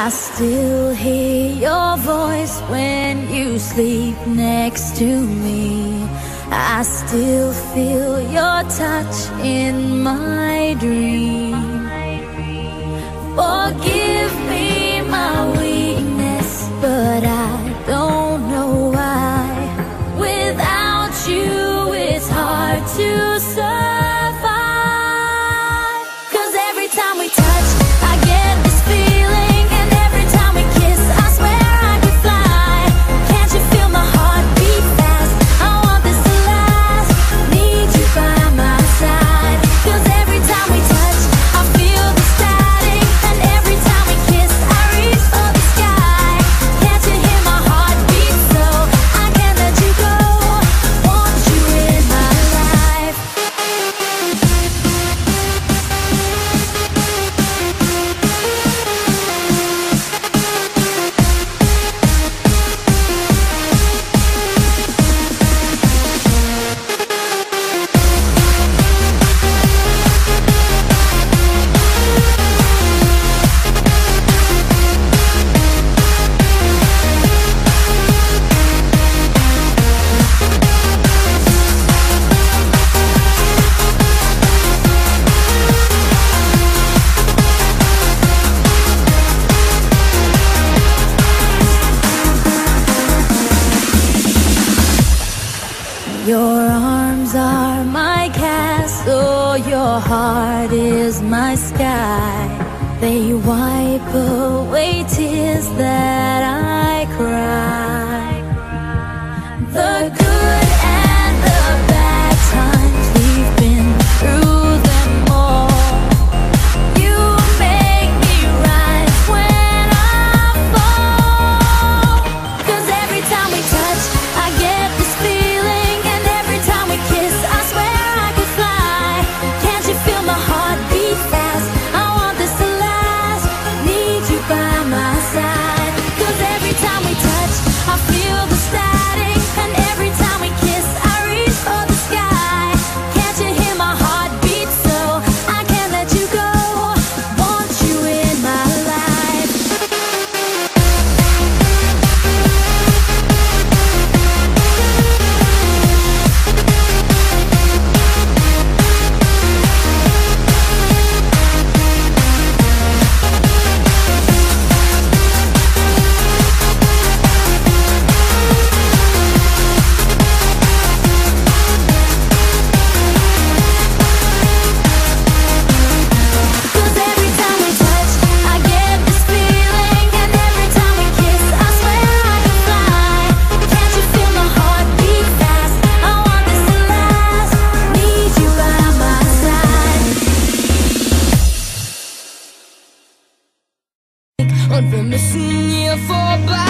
I still hear your voice when you sleep next to me. I still feel your touch in my dream. Forgive me my weakness, but I don't know why. Without you, it's hard to survive. 'Cause every time we touch, I get this feeling, and every time we kiss, I swear I could fly. Can't you feel my heart beat fast? I want this to last. Need you by my side. 'Cause every time we touch, I feel the static, and every time we kiss, I reach for the sky. Can't you hear my heart beat? So I can't let you go. Want you in my life. Your arms are my castle, your heart is my sky. They wipe away tears that I cry. The good and the bad times, we've been through them all. You make me rise when I fall. 'Cause every time we touch, I get this feeling, and every time we kiss, I swear I could fly. Can't you feel my heart beat fast? I want this to last. Need you by my side. 'Cause every time we touch, I feel the static, and every time we kiss, I reach for the sky. Can't you hear my heart beat? So I can't let you go. Want you in my life. Cause every time we touch, I get this feeling, and every time we kiss, I swear I could fly. Can't you feel my heart beat fast? I want this to last. Need you by my side. Und wir müssen hier vorbei.